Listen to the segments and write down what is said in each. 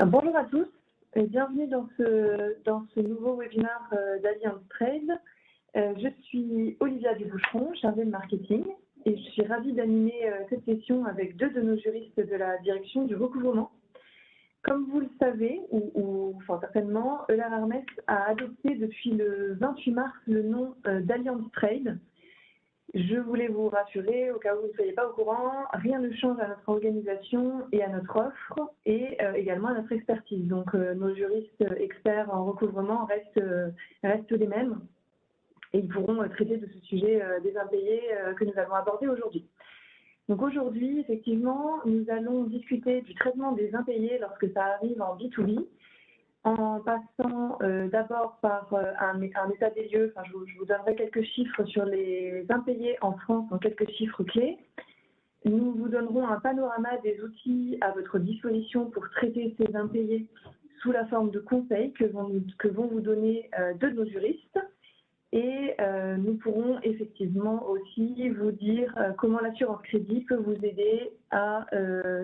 Bonjour à tous et bienvenue dans ce nouveau webinaire d'Alliance Trade. Je suis Olivia Duboucheron, chargée de marketing, et je suis ravie d'animer cette session avec deux de nos juristes de la direction du recouvrement. Comme vous le savez, enfin certainement, Euler Hermes a adopté depuis le 28 mars le nom d'Alliance Trade. Je voulais vous rassurer, au cas où vous ne soyez pas au courant, rien ne change à notre organisation et à notre offre et également à notre expertise. Donc nos juristes experts en recouvrement restent les mêmes et ils pourront traiter de ce sujet des impayés que nous allons aborder aujourd'hui. Donc aujourd'hui, effectivement, nous allons discuter du traitement des impayés lorsque ça arrive en B2B, en passant d'abord par un état des lieux. Enfin, je vous donnerai quelques chiffres sur les impayés en France, en quelques chiffres clés. Nous vous donnerons un panorama des outils à votre disposition pour traiter ces impayés sous la forme de conseils que vont vous donner deux de nos juristes. Et nous pourrons effectivement aussi vous dire comment l'assurance crédit peut vous aider à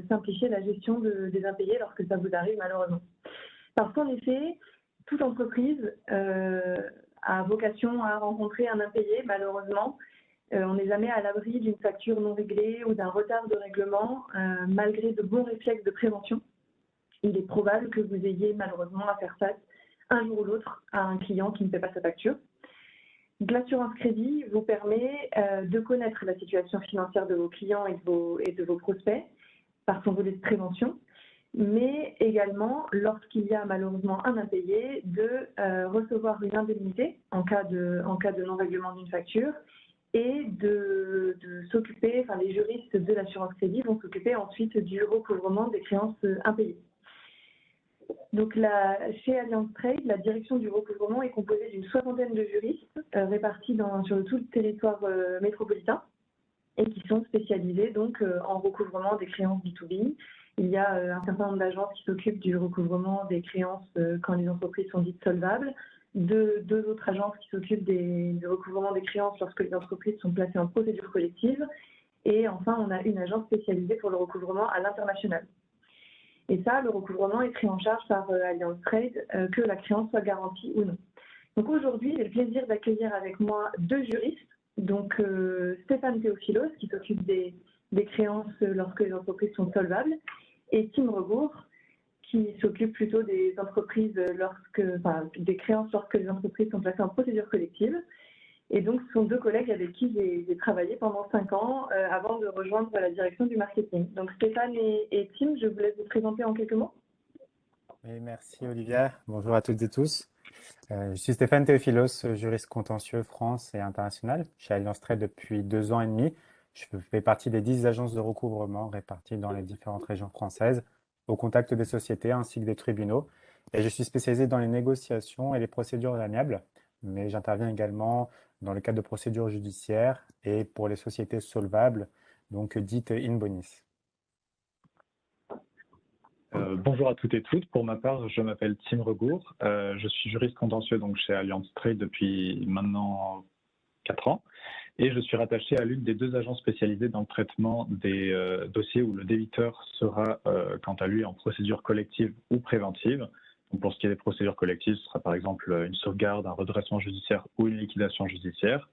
simplifier la gestion des impayés lorsque ça vous arrive malheureusement. Parce qu'en effet, toute entreprise a vocation à rencontrer un impayé, malheureusement. On n'est jamais à l'abri d'une facture non réglée ou d'un retard de règlement, malgré de bons réflexes de prévention. Il est probable que vous ayez malheureusement à faire face un jour ou l'autre à un client qui ne paie pas sa facture. L'assurance crédit vous permet de connaître la situation financière de vos clients et de vos prospects par son volet de prévention, mais également, lorsqu'il y a malheureusement un impayé, de recevoir une indemnité en cas de non-règlement d'une facture et de s'occuper, enfin les juristes de l'assurance crédit vont s'occuper ensuite du recouvrement des créances impayées. Donc chez Alliance Trade, la direction du recouvrement est composée d'une soixantaine de juristes répartis sur tout le territoire métropolitain et qui sont spécialisés donc en recouvrement des créances B2B. Il y a un certain nombre d'agences qui s'occupent du recouvrement des créances quand les entreprises sont dites solvables, deux autres agences qui s'occupent du recouvrement des créances lorsque les entreprises sont placées en procédure collective, et enfin on a une agence spécialisée pour le recouvrement à l'international. Et ça, le recouvrement est pris en charge par Alliance Trade, que la créance soit garantie ou non. Donc aujourd'hui, j'ai le plaisir d'accueillir avec moi deux juristes, donc Stéphane Théophilos qui s'occupe des créances lorsque les entreprises sont solvables, et Tim Rebourg, qui s'occupe plutôt des entreprises des créances lorsque les entreprises sont placées en procédure collective. Et donc, ce sont deux collègues avec qui j'ai travaillé pendant 5 ans avant de rejoindre la direction du marketing. Donc, Stéphane et Tim, je vous laisse vous présenter en quelques mots. Oui, merci Olivia. Bonjour à toutes et tous. Je suis Stéphane Théophilos, juriste contentieux France et international chez Alliance Trade depuis 2 ans et demi. Je fais partie des 10 agences de recouvrement réparties dans les différentes régions françaises, au contact des sociétés ainsi que des tribunaux. Et je suis spécialisé dans les négociations et les procédures amiables, mais j'interviens également dans le cadre de procédures judiciaires et pour les sociétés solvables, donc dites in bonis. Bonjour à toutes et toutes. Pour ma part, je m'appelle Tim Rebourg. Je suis juriste contentieux donc chez Alliance Trade depuis maintenant 4 ans. Et je suis rattaché à l'une des 2 agences spécialisées dans le traitement des dossiers où le débiteur sera, quant à lui, en procédure collective ou préventive. Donc pour ce qui est des procédures collectives, ce sera par exemple une sauvegarde, un redressement judiciaire ou une liquidation judiciaire.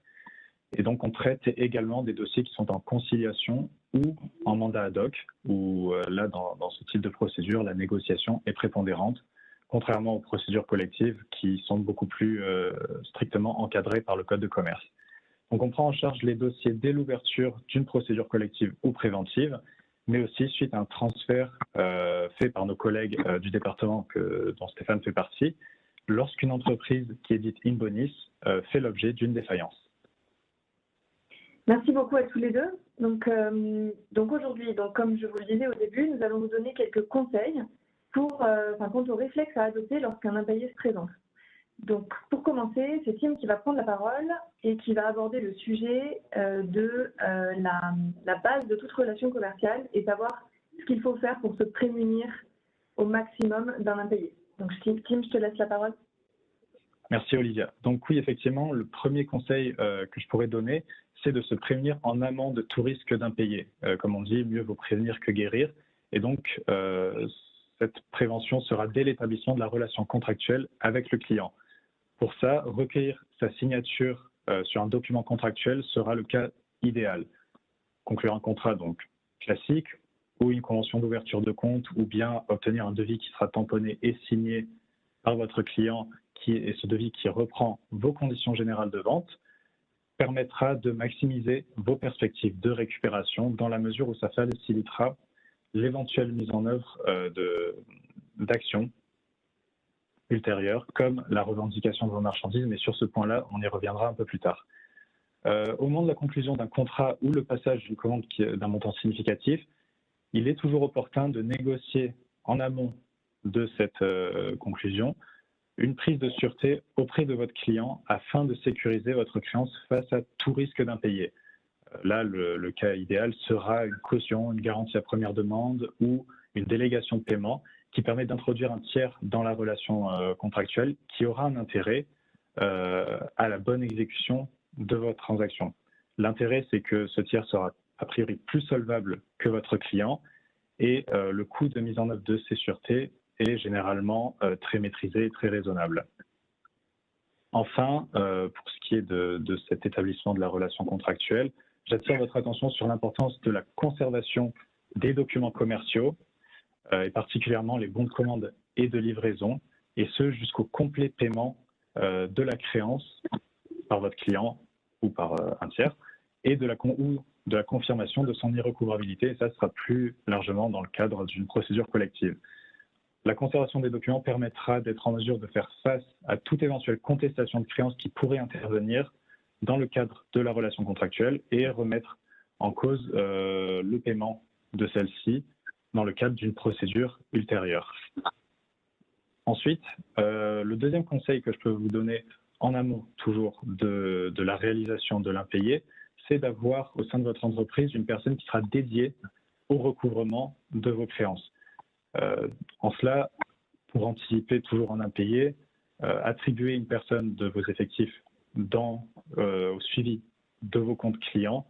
Et donc, on traite également des dossiers qui sont en conciliation ou en mandat ad hoc, où là, dans ce type de procédure, la négociation est prépondérante, contrairement aux procédures collectives qui sont beaucoup plus strictement encadrées par le Code de commerce. Donc, on prend en charge les dossiers dès l'ouverture d'une procédure collective ou préventive, mais aussi suite à un transfert fait par nos collègues du département dont Stéphane fait partie, lorsqu'une entreprise qui est dite in bonis fait l'objet d'une défaillance. Merci beaucoup à tous les deux. Donc aujourd'hui, comme je vous le disais au début, nous allons vous donner quelques conseils quant aux réflexes à adopter lorsqu'un impayé se présente. Donc pour commencer, c'est Tim qui va prendre la parole et qui va aborder le sujet de la base de toute relation commerciale et savoir ce qu'il faut faire pour se prémunir au maximum d'un impayé. Donc Tim, je te laisse la parole. Merci Olivia. Donc oui, effectivement, le premier conseil que je pourrais donner, c'est de se prévenir en amont de tout risque d'impayé. Comme on dit, mieux vaut prévenir que guérir. Et donc, cette prévention sera dès l'établissement de la relation contractuelle avec le client. Pour ça, recueillir sa signature sur un document contractuel sera le cas idéal. Conclure un contrat donc classique ou une convention d'ouverture de compte ou bien obtenir un devis qui sera tamponné et signé par votre client et ce devis qui reprend vos conditions générales de vente permettra de maximiser vos perspectives de récupération dans la mesure où ça facilitera l'éventuelle mise en œuvre d'actions ultérieures comme la revendication de vos marchandises, mais sur ce point-là, on y reviendra un peu plus tard. Au moment de la conclusion d'un contrat ou le passage d'une commande d'un montant significatif, il est toujours opportun de négocier en amont de cette conclusion une prise de sûreté auprès de votre client afin de sécuriser votre créance face à tout risque d'impayé. Là, le cas idéal sera une caution, une garantie à première demande ou une délégation de paiement qui permet d'introduire un tiers dans la relation contractuelle qui aura un intérêt à la bonne exécution de votre transaction. L'intérêt, c'est que ce tiers sera a priori plus solvable que votre client et le coût de mise en œuvre de ces sûretés est généralement très maîtrisé et très raisonnable. Enfin, pour ce qui est de cet établissement de la relation contractuelle, j'attire votre attention sur l'importance de la conservation des documents commerciaux, et particulièrement les bons de commande et de livraison, et ce jusqu'au complet paiement de la créance par votre client ou par un tiers, et de la confirmation de son irrecouvrabilité, et ça sera plus largement dans le cadre d'une procédure collective. La conservation des documents permettra d'être en mesure de faire face à toute éventuelle contestation de créance qui pourrait intervenir dans le cadre de la relation contractuelle et remettre en cause le paiement de celle-ci dans le cadre d'une procédure ultérieure. Ensuite, le deuxième conseil que je peux vous donner en amont toujours de la réalisation de l'impayé, c'est d'avoir au sein de votre entreprise une personne qui sera dédiée au recouvrement de vos créances. En cela, pour anticiper toujours un impayé, attribuer une personne de vos effectifs au suivi de vos comptes clients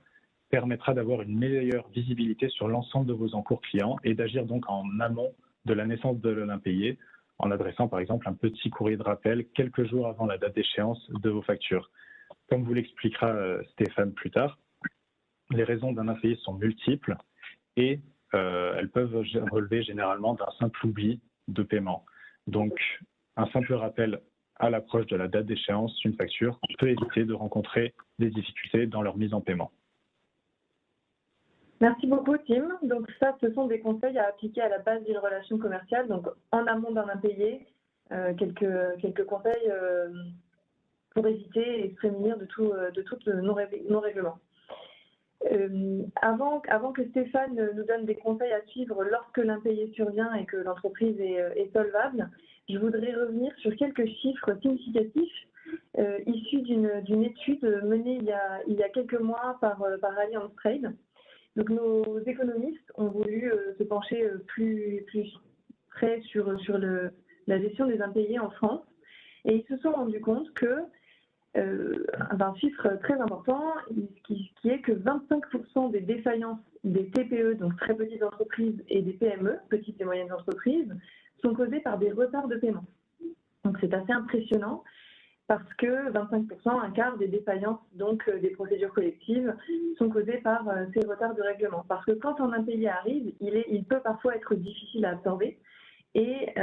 permettra d'avoir une meilleure visibilité sur l'ensemble de vos encours clients et d'agir donc en amont de la naissance de l'impayé en adressant par exemple un petit courrier de rappel quelques jours avant la date d'échéance de vos factures. Comme vous l'expliquera Stéphane plus tard, les raisons d'un impayé sont multiples et elles peuvent relever généralement d'un simple oubli de paiement. Donc, un simple rappel à l'approche de la date d'échéance d'une facture peut éviter de rencontrer des difficultés dans leur mise en paiement. Merci beaucoup, Tim. Donc ça, ce sont des conseils à appliquer à la base d'une relation commerciale, donc en amont d'un impayé, quelques conseils pour éviter et se prémunir de tout non-règlement. Avant que Stéphane nous donne des conseils à suivre lorsque l'impayé survient et que l'entreprise est solvable, je voudrais revenir sur quelques chiffres significatifs issus d'une étude menée il y a quelques mois par Allianz Trade. Donc nos économistes ont voulu se pencher plus près sur la gestion des impayés en France et ils se sont rendus compte que d'un chiffre très important, qui est que 25% des défaillances des TPE, donc très petites entreprises, et des PME, petites et moyennes entreprises, sont causées par des retards de paiement. Donc c'est assez impressionnant parce que 25%, un quart des défaillances, donc des procédures collectives, sont causées par ces retards de règlement. Parce que quand un impayé arrive, il peut parfois être difficile à absorber. Et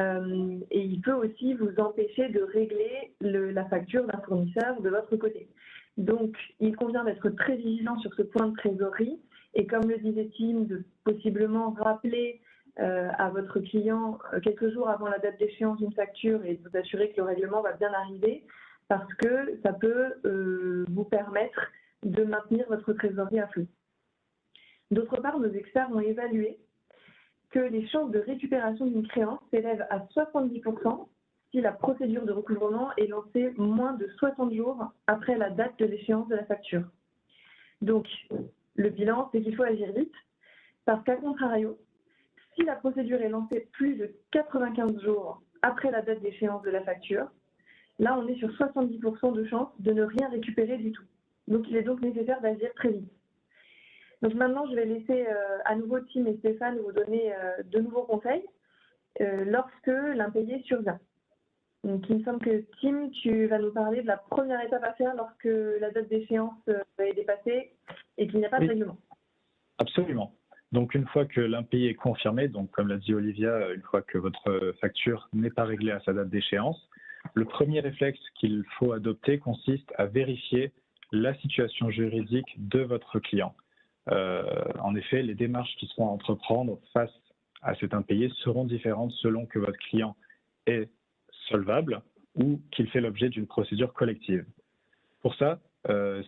il peut aussi vous empêcher de régler la facture d'un fournisseur de votre côté. Donc, il convient d'être très vigilant sur ce point de trésorerie et comme le disait Tim, de possiblement rappeler à votre client quelques jours avant la date d'échéance d'une facture et de vous assurer que le règlement va bien arriver parce que ça peut vous permettre de maintenir votre trésorerie à flot. D'autre part, nos experts ont évalué que les chances de récupération d'une créance s'élèvent à 70% si la procédure de recouvrement est lancée moins de 60 jours après la date de l'échéance de la facture. Donc, le bilan, c'est qu'il faut agir vite, parce qu'à contrario, si la procédure est lancée plus de 95 jours après la date d'échéance de la facture, là, on est sur 70% de chances de ne rien récupérer du tout. Donc, il est donc nécessaire d'agir très vite. Donc maintenant, je vais laisser à nouveau Tim et Stéphane vous donner de nouveaux conseils. lorsque l'impayé survient. Donc, il me semble que Tim, tu vas nous parler de la première étape à faire lorsque la date d'échéance est dépassée et qu'il n'y a pas de règlement. Absolument. Donc, une fois que l'impayé est confirmé, donc comme l'a dit Olivia, une fois que votre facture n'est pas réglée à sa date d'échéance, le premier réflexe qu'il faut adopter consiste à vérifier la situation juridique de votre client. En effet, les démarches qui seront à entreprendre face à cet impayé seront différentes selon que votre client est solvable ou qu'il fait l'objet d'une procédure collective. Pour ça,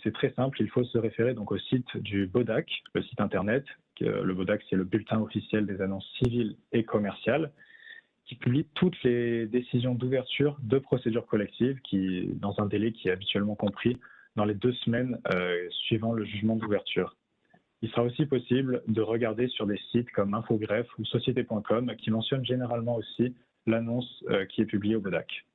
c'est très simple, il faut se référer donc au site du BODAC, le site internet. Le BODAC, c'est le bulletin officiel des annonces civiles et commerciales, qui publie toutes les décisions d'ouverture de procédures collectives dans un délai qui est habituellement compris dans les 2 semaines suivant le jugement d'ouverture. Il sera aussi possible de regarder sur des sites comme Infogreffe ou Société.com qui mentionnent généralement aussi l'annonce qui est publiée au BODAC.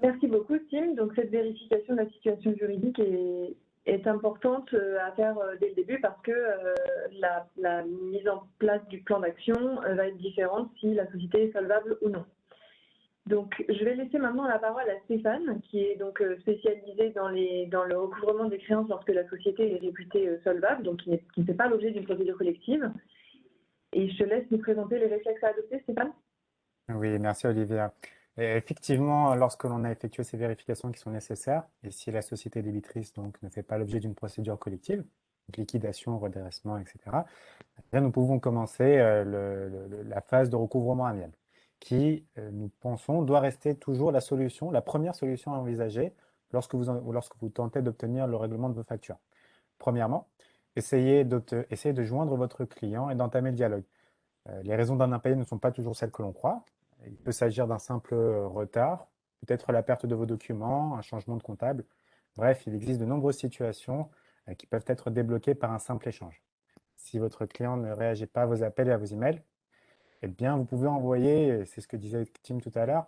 Merci beaucoup, Tim. Donc, cette vérification de la situation juridique est importante à faire dès le début parce que la mise en place du plan d'action va être différente si la société est solvable ou non. Donc, je vais laisser maintenant la parole à Stéphane, qui est donc spécialisé dans le recouvrement des créances lorsque la société est réputée solvable, donc qui ne fait pas l'objet d'une procédure collective. Et je te laisse nous présenter les réflexes à adopter, Stéphane. Oui, merci Olivia. Et effectivement, lorsque l'on a effectué ces vérifications qui sont nécessaires, et si la société débitrice donc ne fait pas l'objet d'une procédure collective, donc liquidation, redressement, etc., eh bien, nous pouvons commencer la phase de recouvrement amiable, qui, nous pensons, doit rester toujours la première solution à envisager lorsque vous tentez d'obtenir le règlement de vos factures. Premièrement, essayez de joindre votre client et d'entamer le dialogue. Les raisons d'un impayé ne sont pas toujours celles que l'on croit. Il peut s'agir d'un simple retard, peut-être la perte de vos documents, un changement de comptable. Bref, il existe de nombreuses situations qui peuvent être débloquées par un simple échange. Si votre client ne réagit pas à vos appels et à vos emails, eh bien, vous pouvez envoyer, c'est ce que disait Tim tout à l'heure,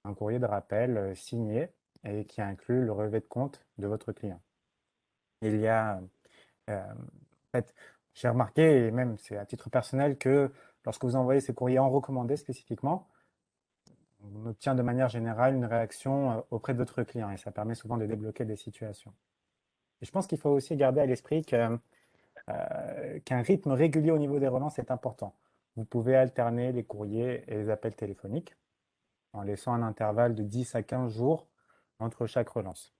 un courrier de rappel signé et qui inclut le relevé de compte de votre client. Il y a, en fait, j'ai remarqué, et même c'est à titre personnel, que lorsque vous envoyez ces courriers en recommandé spécifiquement, on obtient de manière générale une réaction auprès de votre client et ça permet souvent de débloquer des situations. Et je pense qu'il faut aussi garder à l'esprit qu'un rythme régulier au niveau des relances est important. Vous pouvez alterner les courriers et les appels téléphoniques en laissant un intervalle de 10 à 15 jours entre chaque relance.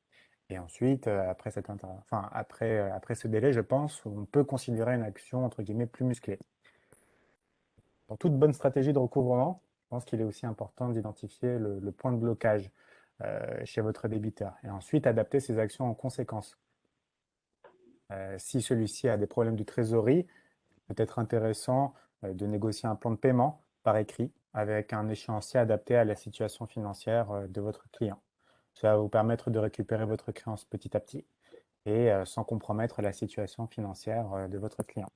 Et ensuite, après ce délai, je pense, on peut considérer une action entre guillemets plus musclée. Pour toute bonne stratégie de recouvrement, je pense qu'il est aussi important d'identifier le point de blocage chez votre débiteur et ensuite adapter ses actions en conséquence. Si celui-ci a des problèmes de trésorerie, il peut être intéressant de négocier un plan de paiement par écrit avec un échéancier adapté à la situation financière de votre client. Ça va vous permettre de récupérer votre créance petit à petit et sans compromettre la situation financière de votre client.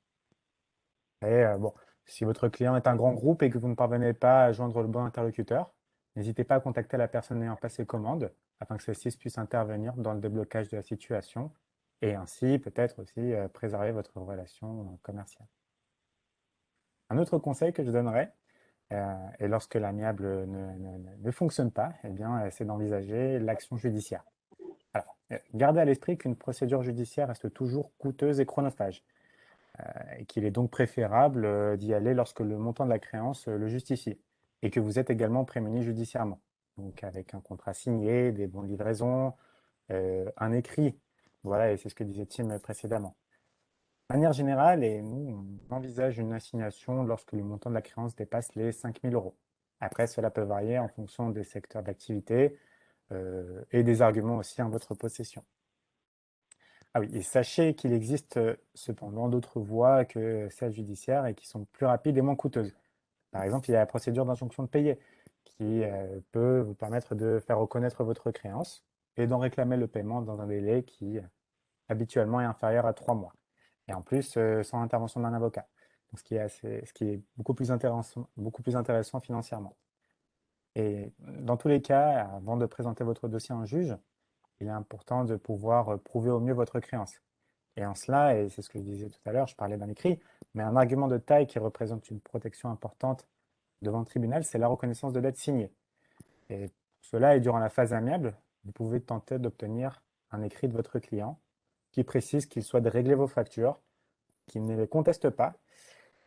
Et bon, si votre client est un grand groupe et que vous ne parvenez pas à joindre le bon interlocuteur, n'hésitez pas à contacter la personne ayant passé commande afin que celle-ci puisse intervenir dans le déblocage de la situation et ainsi peut-être aussi préserver votre relation commerciale. Un autre conseil que je donnerais, et lorsque l'amiable ne fonctionne pas, eh bien, c'est d'envisager l'action judiciaire. Alors, gardez à l'esprit qu'une procédure judiciaire reste toujours coûteuse et chronophage, et qu'il est donc préférable d'y aller lorsque le montant de la créance le justifie, et que vous êtes également prémuni judiciairement. Donc avec un contrat signé, des bons de livraison, un écrit. Voilà, et c'est ce que disait Tim précédemment. De manière générale, et nous, on envisage une assignation lorsque le montant de la créance dépasse les 5 000 euros. Après, cela peut varier en fonction des secteurs d'activité et des arguments aussi en votre possession. Ah oui, et sachez qu'il existe cependant d'autres voies que celles judiciaires et qui sont plus rapides et moins coûteuses. Par exemple, il y a la procédure d'injonction de payer qui peut vous permettre de faire reconnaître votre créance et d'en réclamer le paiement dans un délai qui habituellement est inférieur à 3 mois. Et en plus, sans intervention d'un avocat. Donc, ce qui est beaucoup plus intéressant financièrement. Et dans tous les cas, avant de présenter votre dossier à un juge, il est important de pouvoir prouver au mieux votre créance. Et en cela, et c'est ce que je disais tout à l'heure, je parlais d'un écrit, mais un argument de taille qui représente une protection importante devant le tribunal, c'est la reconnaissance de dette signée. Et pour cela, et durant la phase amiable, vous pouvez tenter d'obtenir un écrit de votre client qui précise qu'il souhaite régler vos factures, qu'il ne les conteste pas.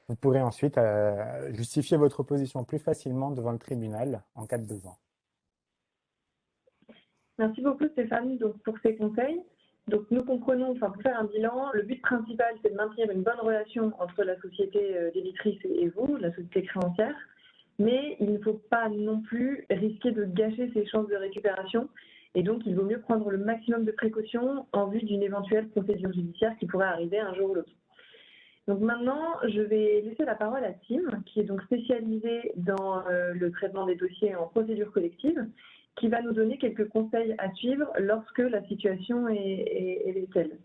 Vous pourrez ensuite justifier votre opposition plus facilement devant le tribunal en cas de besoin. Merci beaucoup Stéphane donc, pour ces conseils. Donc nous comprenons, pour faire un bilan, le but principal c'est de maintenir une bonne relation entre la société débitrice et vous, la société créancière, mais il ne faut pas non plus risquer de gâcher ses chances de récupération et donc il vaut mieux prendre le maximum de précautions en vue d'une éventuelle procédure judiciaire qui pourrait arriver un jour ou l'autre. Donc maintenant, je vais laisser la parole à Tim, qui est donc spécialisé dans le traitement des dossiers en procédure collective, qui va nous donner quelques conseils à suivre lorsque la situation est telle.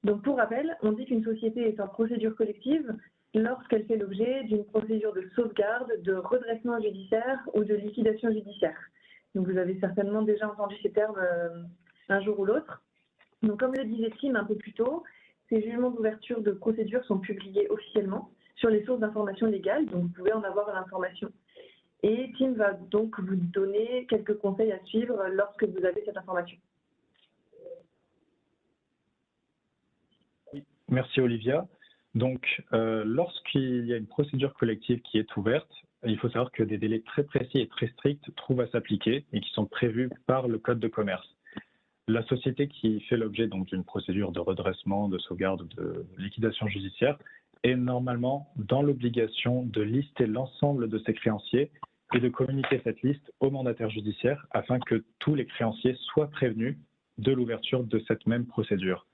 Donc pour rappel, on dit qu'une société est en procédure collective lorsqu'elle fait l'objet d'une procédure de sauvegarde, de redressement judiciaire ou de liquidation judiciaire. Donc vous avez certainement déjà entendu ces termes un jour ou l'autre. Donc comme le disait Tim un peu plus tôt, ces jugements d'ouverture de procédure sont publiés officiellement sur les sources d'information légales, donc vous pouvez en avoir l'information. Et Tim va donc vous donner quelques conseils à suivre lorsque vous avez cette information. Oui, merci Olivia. Donc, lorsqu'il y a une procédure collective qui est ouverte, il faut savoir que des délais très précis et très stricts trouvent à s'appliquer et qui sont prévus par le Code de commerce. La société qui fait l'objet donc d'une procédure de redressement, de sauvegarde, de liquidation judiciaire est normalement dans l'obligation de lister l'ensemble de ses créanciers et de communiquer cette liste au mandataire judiciaire afin que tous les créanciers soient prévenus de l'ouverture de cette même procédure.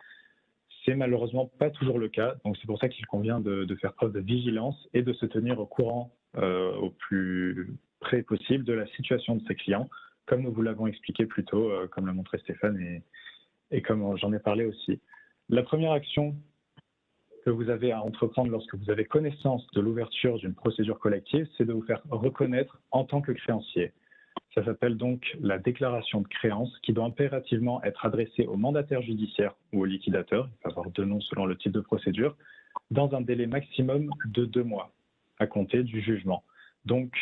C'est malheureusement pas toujours le cas, donc c'est pour ça qu'il convient de faire preuve de vigilance et de se tenir au courant au plus près possible de la situation de ses clients, comme nous vous l'avons expliqué plus tôt, comme l'a montré Stéphane et comme j'en ai parlé aussi. La première action que vous avez à entreprendre lorsque vous avez connaissance de l'ouverture d'une procédure collective, c'est de vous faire reconnaître en tant que créancier. Ça s'appelle donc la déclaration de créance qui doit impérativement être adressée au mandataire judiciaire ou au liquidateur, il peut y avoir deux noms selon le type de procédure, dans un délai maximum de 2 mois à compter du jugement. Donc,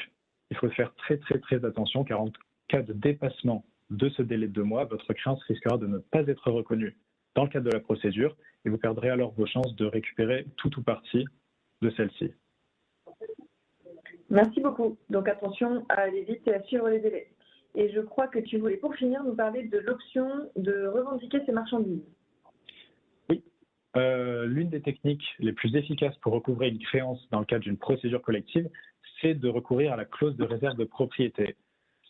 il faut faire très attention car en cas de dépassement de ce délai de 2 mois, votre créance risquera de ne pas être reconnue dans le cadre de la procédure et vous perdrez alors vos chances de récupérer tout ou partie de celle-ci. Merci beaucoup. Donc attention à aller vite et à suivre les délais. Et je crois que tu voulais pour finir nous parler de l'option de revendiquer ces marchandises. Oui. L'une des techniques les plus efficaces pour recouvrer une créance dans le cadre d'une procédure collective, c'est de recourir à la clause de réserve de propriété.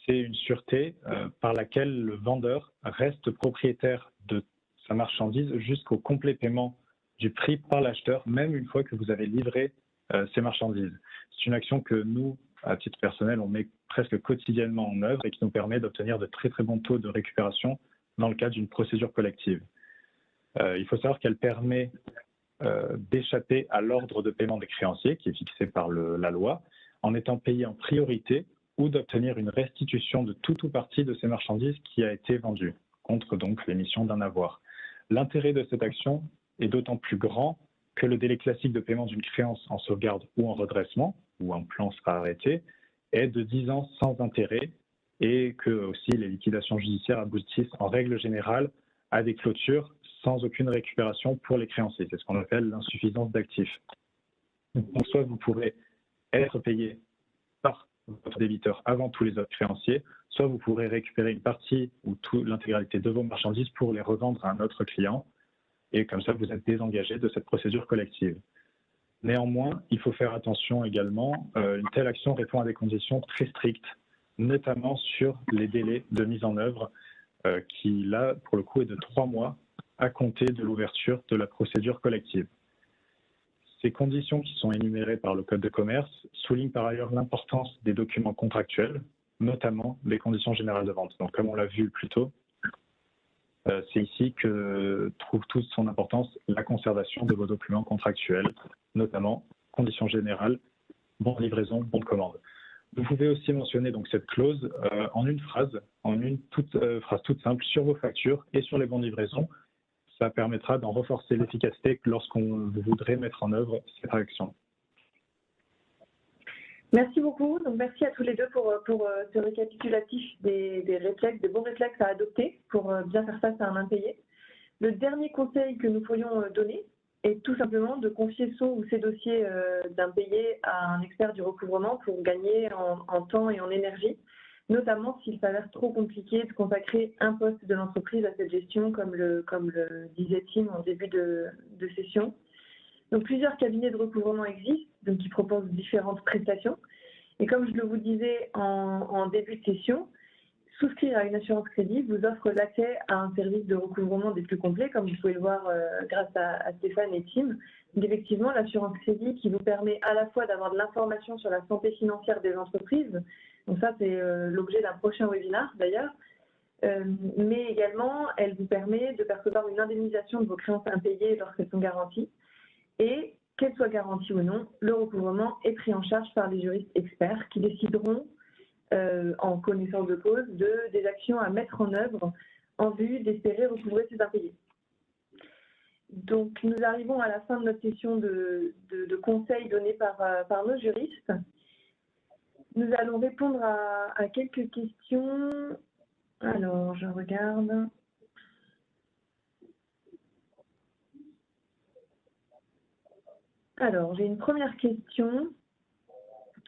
C'est une sûreté par laquelle le vendeur reste propriétaire de sa marchandise jusqu'au complet paiement du prix par l'acheteur, même une fois que vous avez livré ces marchandises. C'est une action que nous, à titre personnel, on met presque quotidiennement en œuvre et qui nous permet d'obtenir de très bons taux de récupération dans le cadre d'une procédure collective. Il faut savoir qu'elle permet d'échapper à l'ordre de paiement des créanciers qui est fixé par la loi en étant payé en priorité ou d'obtenir une restitution de tout ou partie de ces marchandises qui a été vendue, contre donc l'émission d'un avoir. L'intérêt de cette action est d'autant plus grand que le délai classique de paiement d'une créance en sauvegarde ou en redressement, où un plan sera arrêté, est de 10 ans sans intérêt et que aussi les liquidations judiciaires aboutissent en règle générale à des clôtures sans aucune récupération pour les créanciers. C'est ce qu'on appelle l'insuffisance d'actifs. Donc soit vous pourrez être payé par votre débiteur avant tous les autres créanciers, soit vous pourrez récupérer une partie ou l'intégralité de vos marchandises pour les revendre à un autre client. Et comme ça, vous êtes désengagé de cette procédure collective. Néanmoins, il faut faire attention également, une telle action répond à des conditions très strictes, notamment sur les délais de mise en œuvre, qui là, pour le coup, est de 3 mois à compter de l'ouverture de la procédure collective. Ces conditions qui sont énumérées par le Code de commerce soulignent par ailleurs l'importance des documents contractuels, notamment les conditions générales de vente. Donc, comme on l'a vu plus tôt, c'est ici que trouve toute son importance la conservation de vos documents contractuels, notamment conditions générales, bon de livraison, bon de commande. Vous pouvez aussi mentionner donc cette clause en une phrase, phrase toute simple sur vos factures et sur les bons de livraison. ça permettra d'en renforcer l'efficacité lorsqu'on voudrait mettre en œuvre cette action. Merci beaucoup. Donc, merci à tous les deux pour ce récapitulatif des réflexes, des bons réflexes à adopter pour bien faire face à un impayé. Le dernier conseil que nous pourrions donner est tout simplement de confier son ou ses dossiers d'impayé à un expert du recouvrement pour gagner en temps et en énergie, notamment s'il s'avère trop compliqué de consacrer un poste de l'entreprise à cette gestion, comme le disait Tim en début de session. Donc, plusieurs cabinets de recouvrement existent, donc qui proposent différentes prestations. Et comme je le vous disais en début de session, souscrire à une assurance crédit vous offre l'accès à un service de recouvrement des plus complets, comme vous pouvez le voir grâce à Stéphane et Tim. Donc, effectivement, l'assurance crédit qui vous permet à la fois d'avoir de l'information sur la santé financière des entreprises, donc ça c'est l'objet d'un prochain webinaire d'ailleurs, mais également elle vous permet de percevoir une indemnisation de vos créances impayées lorsqu'elles sont garanties. Et qu'elles soient garanties ou non, le recouvrement est pris en charge par les juristes experts qui décideront, en connaissance de cause, des actions à mettre en œuvre en vue d'espérer recouvrer ces impayés. Donc, nous arrivons à la fin de notre session de conseils donnés par nos juristes. Nous allons répondre à quelques questions. Alors, je regarde. Alors, j'ai une première question.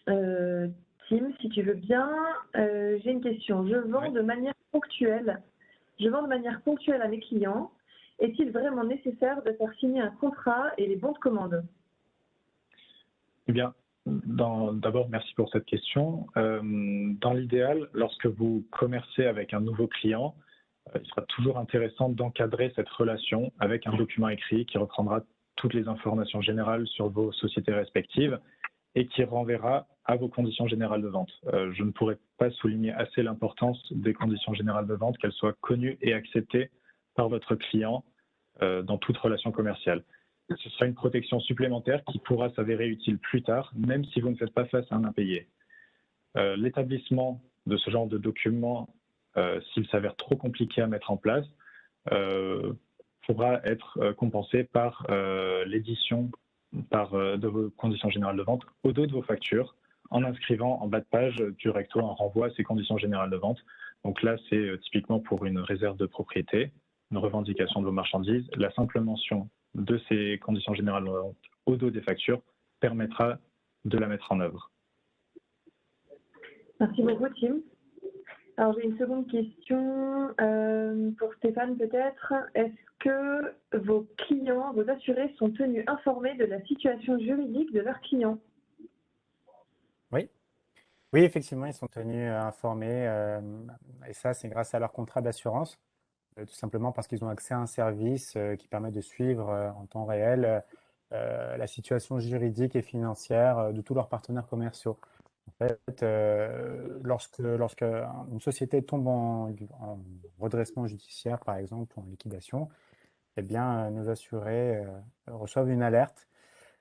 Tim, si tu veux bien, j'ai une question. Je vends de manière ponctuelle à mes clients. Est-il vraiment nécessaire de faire signer un contrat et les bons de commande? Eh bien, d'abord, merci pour cette question. Dans l'idéal, lorsque vous commercez avec un nouveau client, il sera toujours intéressant d'encadrer cette relation avec un document écrit qui reprendra toutes les informations générales sur vos sociétés respectives et qui renverra à vos conditions générales de vente. Je ne pourrais pas souligner assez l'importance des conditions générales de vente, qu'elles soient connues et acceptées par votre client dans toute relation commerciale. Ce sera une protection supplémentaire qui pourra s'avérer utile plus tard, même si vous ne faites pas face à un impayé. L'établissement de ce genre de document, s'il s'avère trop compliqué à mettre en place, pourra être compensé par l'édition de vos conditions générales de vente au dos de vos factures, en inscrivant en bas de page du recto un renvoi à ces conditions générales de vente. Donc là, c'est typiquement pour une réserve de propriété, une revendication de vos marchandises. La simple mention de ces conditions générales de vente au dos des factures permettra de la mettre en œuvre. Merci beaucoup, Tim. Alors, j'ai une seconde question pour Stéphane, peut-être. Est-ce que vos clients, vos assurés sont tenus informés de la situation juridique de leurs clients? Oui. Oui, effectivement, ils sont tenus informés, et ça, c'est grâce à leur contrat d'assurance, tout simplement parce qu'ils ont accès à un service qui permet de suivre en temps réel la situation juridique et financière de tous leurs partenaires commerciaux. En fait, lorsque une société tombe en redressement judiciaire, par exemple, ou en liquidation, eh bien, nos assurés reçoivent une alerte.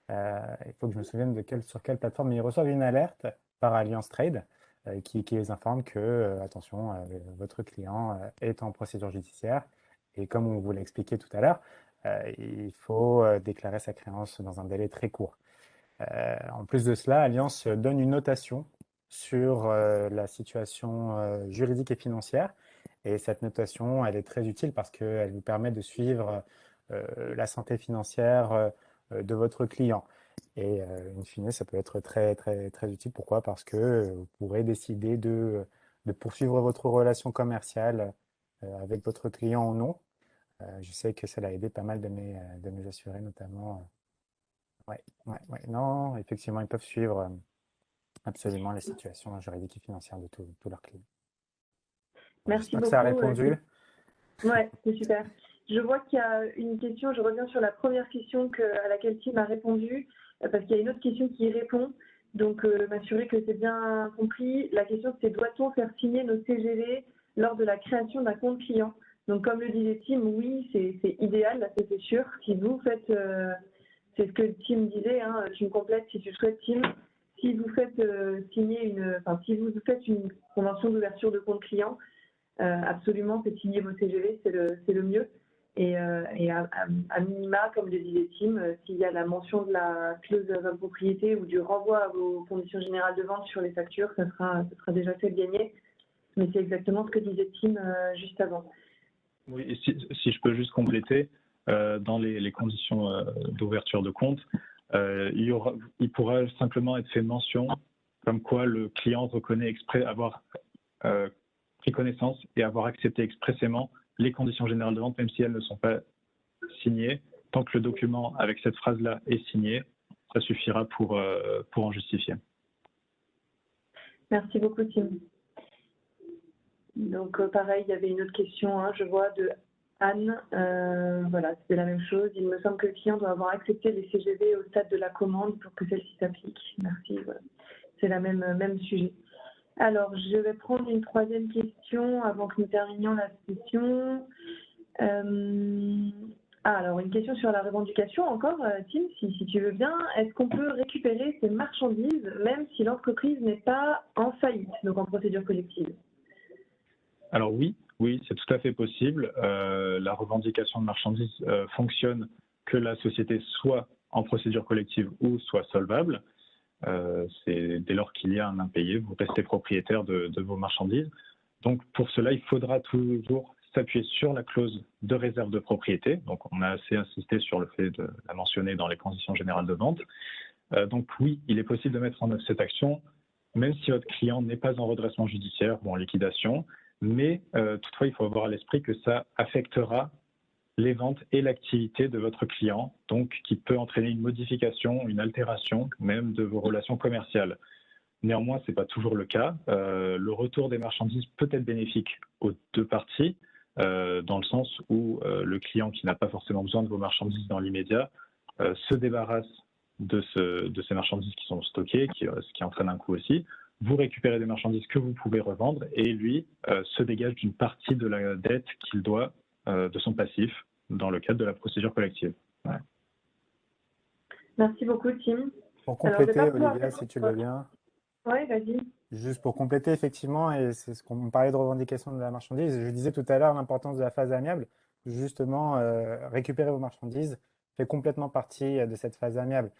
Il faut que je me souvienne sur quelle plateforme, mais ils reçoivent une alerte par Alliance Trade qui les informe que, attention, votre client est en procédure judiciaire. Et comme on vous l'a expliqué tout à l'heure, il faut déclarer sa créance dans un délai très court. En plus de cela, Alliance donne une notation sur la situation juridique et financière. Et cette notation, elle est très utile parce qu'elle vous permet de suivre la santé financière de votre client. Et in fine, ça peut être très, très, très utile. Pourquoi? Parce que vous pourrez décider de poursuivre votre relation commerciale avec votre client ou non. Je sais que cela a aidé pas mal de mes assurés, notamment. Ouais. Non, effectivement, ils peuvent suivre absolument les situations juridiques et financières de tous leurs clients. Merci J'espère beaucoup. que ça a répondu. Oui, c'est super. Je vois qu'il y a une question, je reviens sur la première question à laquelle Tim a répondu, parce qu'il y a une autre question qui y répond. Donc, m'assurer que c'est bien compris. La question, c'est doit-on faire signer nos CGV lors de la création d'un compte client? Donc, comme le disait Tim, oui, c'est idéal, là, c'est sûr. Si vous faites, c'est ce que Tim disait, hein, tu me complètes si tu le souhaites, Tim. Si vous faites si vous faites une convention d'ouverture de compte client, absolument, c'est signer vos CGV, c'est le mieux. et à minima, comme le disait Tim, s'il y a la mention de la clause de propriété ou du renvoi à vos conditions générales de vente sur les factures, ça sera déjà fait de gagner. Mais c'est exactement ce que disait Tim juste avant. Oui, et si je peux juste compléter, dans les conditions d'ouverture de compte, il pourra simplement être fait mention comme quoi le client reconnaît avoir pris connaissance et avoir accepté expressément les conditions générales de vente, même si elles ne sont pas signées. Tant que le document avec cette phrase-là est signé, ça suffira pour en justifier. Merci beaucoup, Tim. Donc, pareil, il y avait une autre question, je vois, de Anne. Voilà, c'était la même chose. Il me semble que le client doit avoir accepté les CGV au stade de la commande pour que celle-ci s'applique. Merci. Voilà. C'est la même sujet. Alors, je vais prendre une troisième question avant que nous terminions la session. Alors, une question sur la revendication encore, Tim, si tu veux bien. Est-ce qu'on peut récupérer ces marchandises même si l'entreprise n'est pas en faillite, donc en procédure collective? Alors oui, c'est tout à fait possible. La revendication de marchandises fonctionne que la société soit en procédure collective ou soit solvable. C'est dès lors qu'il y a un impayé, vous restez propriétaire de vos marchandises. Donc pour cela, il faudra toujours s'appuyer sur la clause de réserve de propriété. Donc on a assez insisté sur le fait de la mentionner dans les conditions générales de vente. Donc oui, il est possible de mettre en œuvre cette action, même si votre client n'est pas en redressement judiciaire ou en liquidation. Mais toutefois, il faut avoir à l'esprit que ça affectera les ventes et l'activité de votre client, donc qui peut entraîner une modification, une altération même de vos relations commerciales. Néanmoins, ce n'est pas toujours le cas. Le retour des marchandises peut être bénéfique aux deux parties, dans le sens où le client qui n'a pas forcément besoin de vos marchandises dans l'immédiat se débarrasse de ces marchandises qui sont stockées, ce qui entraîne un coût aussi. Vous récupérez des marchandises que vous pouvez revendre et lui se dégage d'une partie de la dette qu'il doit de son passif dans le cadre de la procédure collective. Ouais. Merci beaucoup, Tim. Pour compléter, Olivia, si tu le veux bien. Oui, vas-y. Juste pour compléter, effectivement, et c'est ce qu'on parlait de revendication de la marchandise, je disais tout à l'heure l'importance de la phase amiable. Justement, récupérer vos marchandises fait complètement partie de cette phase amiable.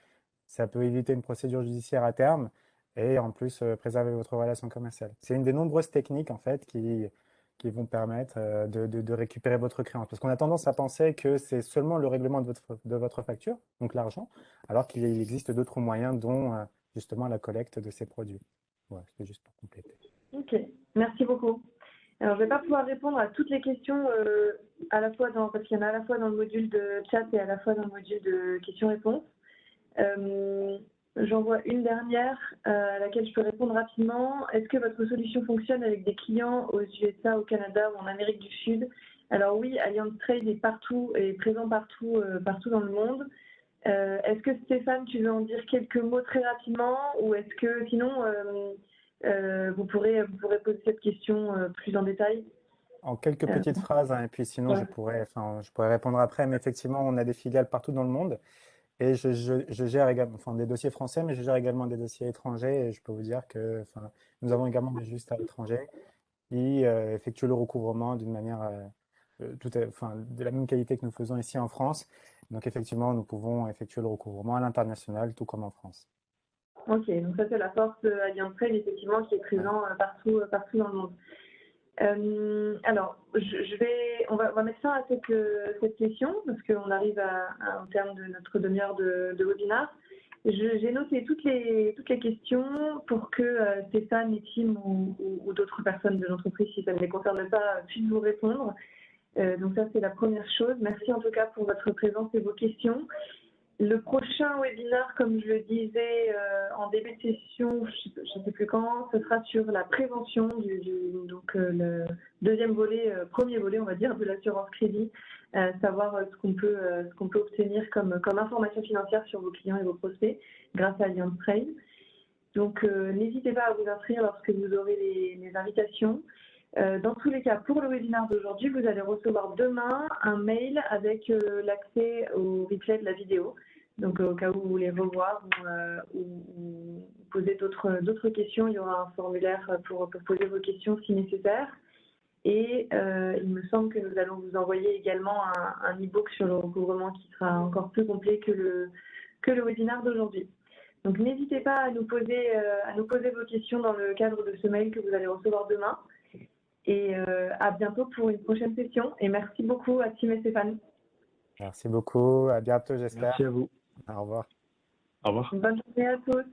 Ça peut éviter une procédure judiciaire à terme et en plus préserver votre relation commerciale. C'est une des nombreuses techniques en fait qui vont permettre de récupérer votre créance. Parce qu'on a tendance à penser que c'est seulement le règlement de votre facture, donc l'argent, alors qu'il existe d'autres moyens dont justement la collecte de ces produits. Voilà, c'est juste pour compléter. Ok, merci beaucoup. Alors, je ne vais pas pouvoir répondre à toutes les questions parce qu'il y en a à la fois dans le module de chat et à la fois dans le module de questions-réponses. J'en vois une dernière à laquelle je peux répondre rapidement. Est-ce que votre solution fonctionne avec des clients aux USA, au Canada ou en Amérique du Sud? Alors oui, Alliance Trade est présent partout dans le monde. Est-ce que Stéphane, tu veux en dire quelques mots très rapidement ou est-ce que sinon vous pourrez poser cette question plus en détail? En quelques petites phrases, et puis sinon ouais. je pourrais répondre après, mais effectivement, on a des filiales partout dans le monde. Et je gère également des dossiers français, mais je gère également des dossiers étrangers. Et je peux vous dire que nous avons également des juristes à l'étranger qui effectuent le recouvrement d'une manière de la même qualité que nous faisons ici en France. Donc effectivement, nous pouvons effectuer le recouvrement à l'international, tout comme en France. Ok, donc ça c'est la force Alliance Trade, effectivement, qui est présent partout dans le monde. Alors, on va mettre fin à cette question parce qu'on arrive au terme de notre demi-heure de webinaire. J'ai noté toutes les questions pour que Stéphane et Tim ou d'autres personnes de l'entreprise, si ça ne les concerne pas, puissent vous répondre. Donc ça, c'est la première chose. Merci en tout cas pour votre présence et vos questions. Le prochain webinaire, comme je le disais en début de session, je ne sais plus quand, ce sera sur la prévention, donc le deuxième volet, premier volet, on va dire, de l'assurance crédit, savoir ce qu'on peut obtenir comme information financière sur vos clients et vos prospects grâce à Alliance Trade. Donc, n'hésitez pas à vous inscrire lorsque vous aurez les invitations. Dans tous les cas, pour le webinaire d'aujourd'hui, vous allez recevoir demain un mail avec l'accès au replay de la vidéo. Donc, au cas où vous voulez revoir ou poser d'autres questions, il y aura un formulaire pour poser vos questions si nécessaire. Et il me semble que nous allons vous envoyer également un e-book sur le recouvrement qui sera encore plus complet que le webinaire d'aujourd'hui. Donc n'hésitez pas à nous poser vos questions dans le cadre de ce mail que vous allez recevoir demain. Et à bientôt pour une prochaine session. Et merci beaucoup à Tim et Stéphane. Merci beaucoup. À bientôt, j'espère. Merci à vous. Au revoir. Au revoir. Bonne journée à tous.